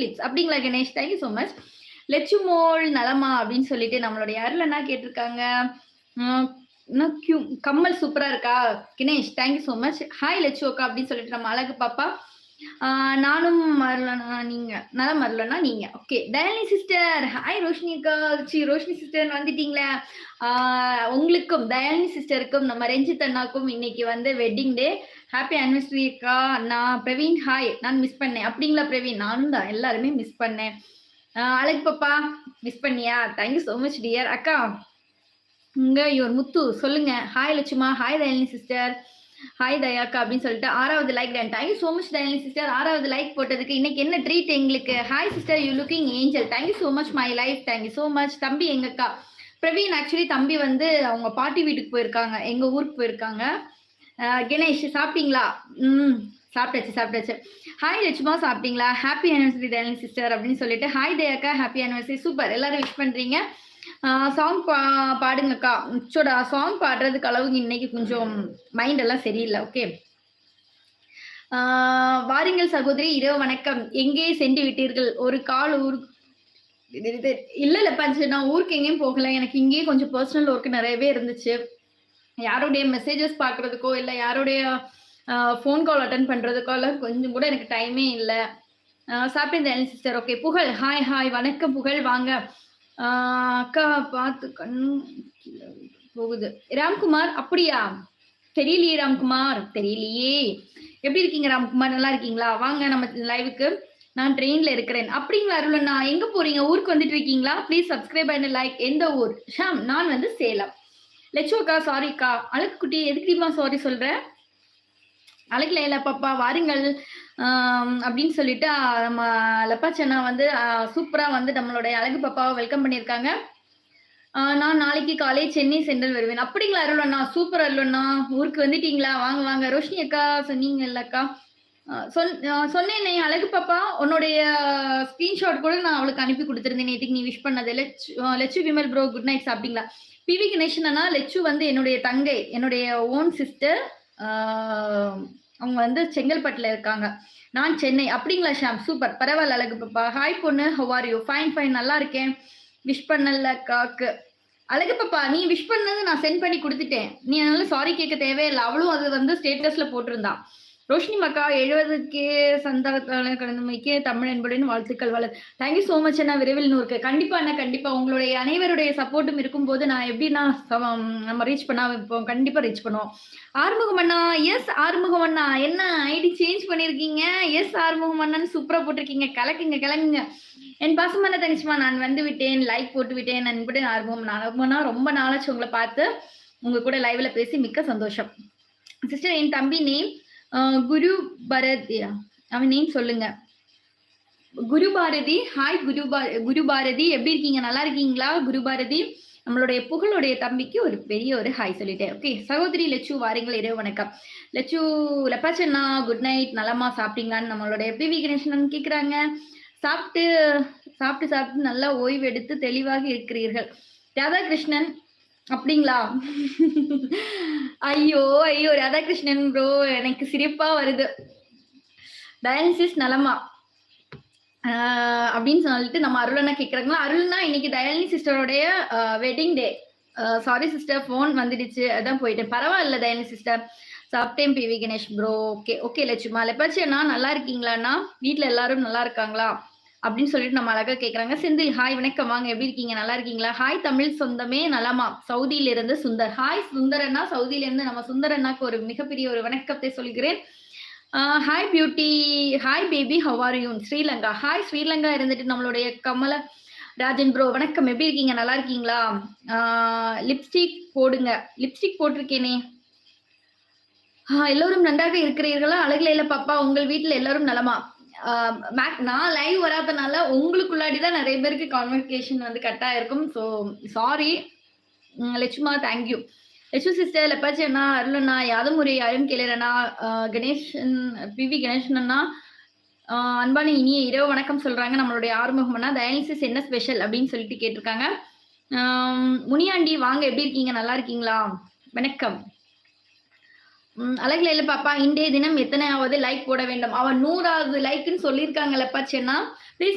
Lips அப்படிங்களா Ganesh? Thank you so much. லெச்சுமோள் நலமா அப்படின்னு சொல்லிட்டு நம்மளுடைய அருள் என்ன கேட்டிருக்காங்க. கம்மல் சூப்பரா இருக்கா கினேஷ்? Thank you so much. Hi Lechu அக்கா அப்படின்னு சொல்லிட்டு நம்ம அழகு பாப்பா. நானும் மரலனா நீங்க, நலம் மரலனா நீங்க. Okay Dayalini sister, hi Roshini அக்கா. ரோஷினி சிஸ்டர் வந்துட்டீங்களா? உங்களுக்கும் தயாலினி சிஸ்டருக்கும் நம்ம ரஞ்சித் அண்ணாக்கும் இன்னைக்கு வந்து வெட்டிங் டே. ஹாப்பி ஆனிவர்சரி அக்கா. நான் பிரவீன் ஹாய். நான் மிஸ் பண்ணேன் அப்படிங்களா பிரவீன்? நானும் தான், எல்லாருமே மிஸ் பண்ணேன். அழகு பாப்பா மிஸ் பண்ணியா? தேங்க்யூ ஸோ மச் டியர் அக்கா. இங்க யுவர் முத்து சொல்லுங்க. ஹாய் லட்சுமா, ஹாய் தயாலினி சிஸ்டர், ஹாய் தயாக்கா அப்படின்னு சொல்லிட்டு 6வது like done. Thank you so much Dayalini sister, 6வது லைக் போட்டதுக்கு. இன்னைக்கு என்ன ட்ரீட் எங்களுக்கு? Hi sister, you looking angel. Thank you so much my life, thank you so much. தம்பி எங்கக்கா பிரவீன், ஆக்சுவலி தம்பி வந்து அவங்க பாட்டி வீட்டுக்கு போயிருக்காங்க, எங்க ஊருக்கு போயிருக்காங்க. கணேஷ் சாப்பிட்டீங்களா? சாப்பிட்டாச்சு. ஹாய் லட்சுமா சாப்பிட்டீங்களா? ஹாப்பி ஆனிவர்சரி தயாலினி சிஸ்டர் அப்படின்னு சொல்லிட்டு. ஹாய் தயாக்கா, ஹாப்பி ஆனிவர்சரி. சூப்பர், எல்லாரும் விஷ் பண்றீங்க. சாங் பாடுங்கக்கா. சோடா சாங் பாடுறதுக்கு அளவுக்கு இன்னைக்கு கொஞ்சம் மைண்ட் எல்லாம் சரியில்லை. ஓகே, வாருங்கள் சகோதரி, இரவு வணக்கம். எங்கே சென்று விட்டீர்கள்? ஒரு கால் ஊருக்கு இல்ல பஞ்சு, நான் ஊருக்கு எங்கேயும் போகல. எனக்கு இங்கேயே கொஞ்சம் பர்சனல் ஒர்க் நிறையவே இருந்துச்சு. யாருடைய மெசேஜஸ் பாக்குறதுக்கோ இல்ல யாருடைய ஃபோன் கால் அட்டன் பண்றதுக்கோ எல்லாம் கொஞ்சம் கூட எனக்கு டைமே இல்லை. சாப்பிட்டேன் சிஸ்டர். ஓகே புகழ், ஹாய் வணக்கம் புகழ், வாங்க. அக்கா பார்த்து கண் போகுது. ராம்குமார், அப்படியா? தெரியலையே ராம்குமார், தெரியலையே. எப்படி இருக்கீங்க ராம்குமார்? நல்லா இருக்கீங்களா? வாங்க நம்ம லைவுக்கு. நான் ட்ரெயின்ல இருக்கிறேன். அப்படிங்களா அருளண்ணா? எங்க போறீங்க? ஊருக்கு வந்துட்டு இருக்கீங்களா? Please subscribe and like. எந்த ஊர்? ஷாம், நான் வந்து சேலம். லெச்சோக்கா சாரிக்கா. அழகு குட்டி, எதுக்குமா சாரி சொல்றேன்? அழகுல இல்ல பாப்பா, வாருங்கள் அப்படின்னு சொல்லிட்டு நம்ம லப்பாச்சனா வந்து சூப்பரா வந்து நம்மளுடைய அழகு பாப்பாவை வெல்கம் பண்ணியிருக்காங்க. நான் நாளைக்கு காலை சென்னை சென்ட்ரல் வருவேன். அப்படிங்களா அருளண்ணா? சூப்பர் அருளண்ணா, ஊருக்கு வந்துட்டீங்களா? வாங்க. ரோஷினி அக்கா சொன்னீங்கல்ல அக்கா, சொன்னேனே அழகு பாப்பா, உன்னுடைய ஸ்கிரீன்ஷாட் கூட நான் அவளுக்கு அனுப்பி கொடுத்துருந்தேன் நேற்றுக்கு நீ விஷ் பண்ணது. Lechu Vimal bro good night, சாப்பிட்டீங்களா? பிவி கணேசன் அண்ணா, லெச்சு வந்து என்னுடைய தங்கை, என்னுடைய ஓன் சிஸ்டர். அவங்க வந்து செங்கல்பட்டுல இருக்காங்க, நான் சென்னை. அப்படிங்களா ஷாம்? சூப்பர், பரவாயில்ல அழகு பாப்பா. ஹாய் பொண்ணு, ஹவ் ஆர் யூ? ஃபைன், நல்லா இருக்கேன். விஷ் பண்ணல காக்கு. அழகு பாப்பா, நீ விஷ் பண்ணது நான் சென்ட் பண்ணி கொடுத்துட்டேன். நீ அதனால சாரி கேட்க தேவையில்லை. அவளும் அது வந்து ஸ்டேட்டஸ்ல போட்டிருந்தா. ரோஷினி மக்கா 70க்கு சந்தான கடமைக்கு தமிழ் என்பதின் வாழ்த்துக்கள் வளர். தேங்க்யூ சோ மச் அண்ணா. விரைவில் 100க்கு கண்டிப்பா அண்ணா, கண்டிப்பா உங்களுடைய அனைவருடைய சப்போர்ட்டும் இருக்கும்போது நான் எப்படின்னா நம்ம ரீச் பண்ணா இப்போ கண்டிப்பா ரீச் பண்ணுவோம். ஆறுமுகம் அண்ணா, எஸ் ஆறுமுகம் அண்ணா, என்ன ஐடி சேஞ்ச் பண்ணிருக்கீங்க? எஸ் ஆறுமுகம் அண்ணான்னு சூப்பரா போட்டிருக்கீங்க. கிளக்குங்க. என் பாசமான தங்கச்சிமா, நான் வந்து விட்டேன், லைக் போட்டு விட்டேன். நண்புடன் ஆர்வம், ரொம்ப நாளாச்சு உங்களை பார்த்து உங்க கூட லைவ்ல பேசி மிக்க சந்தோஷம். சிஸ்டர், என் தம்பி நேம் குரு பாரதியா, அவன் நேம் சொல்லுங்க. குரு பாரதி. ஹாய் குரு பாரதி, எப்படி இருக்கீங்க? நல்லா இருக்கீங்களா குரு பாரதி? நம்மளுடைய புகழுடைய தம்பிக்கு ஒரு பெரிய ஒரு ஹாய் சொல்லிட்டேன். ஓகே சகோதரி லெச்சு, வாருங்கள், இரவு வணக்கம். லெச்சு லப்பாச்சண்ணா குட் நைட், நலமா சாப்பிட்டீங்களான்னு நம்மளுடைய பிவி கணேசன் கேட்குறாங்க. சாப்பிட்டு நல்லா ஓய்வு எடுத்து தெளிவாக இருக்கிறீர்கள். ராதாகிருஷ்ணன், அப்படிங்களா? ஐயோ ராதாகிருஷ்ணன் ப்ரோ, எனக்கு சிரிப்பா வருது. டயாலிசிஸ் நலமா அப்படின்னு சொல்லிட்டு நம்ம அருளண்ணா கேட்குறாங்களா? அருள்னா இன்னைக்கு டயாலினி சிஸ்டருடைய wedding day. Sorry sister, phone வந்துடுச்சு, அதான் போயிட்டேன். பரவாயில்ல டயாலினி சிஸ்டர், சாப்பிட்டேன். PV Ganesh bro. ஓகே லட்சுமா. லெப்பாச்சி அண்ணா நல்லா இருக்கீங்களாண்ணா? வீட்டில் எல்லாரும் நல்லா இருக்காங்களா அப்படின்னு சொல்லிட்டு நம்ம அழகா கேட்குறாங்க. செந்தில், ஹாய் வணக்கம், வாங்க, எப்படி இருக்கீங்க? நல்லா இருக்கீங்களா? ஹாய் தமிழ் சொந்தமே நலமா? சவுதியில இருந்து சுந்தர். ஹாய் சுந்தர் அண்ணா, சவுதியில இருந்து நம்ம சுந்தர் அண்ணாக்கு ஒரு மிகப்பெரிய ஒரு வணக்கத்தை சொல்கிறேன். Hi beauty, hi baby, how are you? Sri Lanka. Hi Sri Lanka இருந்துட்டு நம்மளுடைய கமல ராஜன் ப்ரோ, வணக்கம், எப்படி இருக்கீங்க? நல்லா இருக்கீங்களா? லிப்ஸ்டிக் போடுங்க. லிப்ஸ்டிக் போட்டிருக்கேனே. எல்லோரும் நன்றாக இருக்கிறீர்களா? அழகுல இல்ல பாப்பா, உங்கள் வீட்டுல எல்லாரும் நலமா? நான் லைவ் வராதனால உங்களுக்குள்ளாடிதான் நிறைய பேருக்கு கான்வெர்சேஷன் வந்து கட் ஆயிருக்கும். ஸோ சாரி லட்சுமா, தேங்க்யூ. லட்சு சிஸ்டர், லெப்பாச்சி அண்ணா, அருளண்ணா, யாதுமுறை யாரும் கேளறண்ணா, கணேசன், பிவி கணேசன் அண்ணா, அன்பான இனிய இரவு வணக்கம் சொல்றாங்க நம்மளுடைய ஆறுமுகம் அண்ணா. டயாலிசிஸ் என்ன ஸ்பெஷல் அப்படின்னு சொல்லிட்டு கேட்டிருக்காங்க. முனியாண்டி, வாங்க, எப்படி இருக்கீங்க? நல்லா இருக்கீங்களா? வணக்கம். அழகுல பாப்பா இன்றைய தினம் எத்தனையாவது லைக் போட வேண்டும்? அவன் 100வது லைக்ன்னு சொல்லியிருக்காங்கல்லப்பா சென்னா. ப்ளீஸ்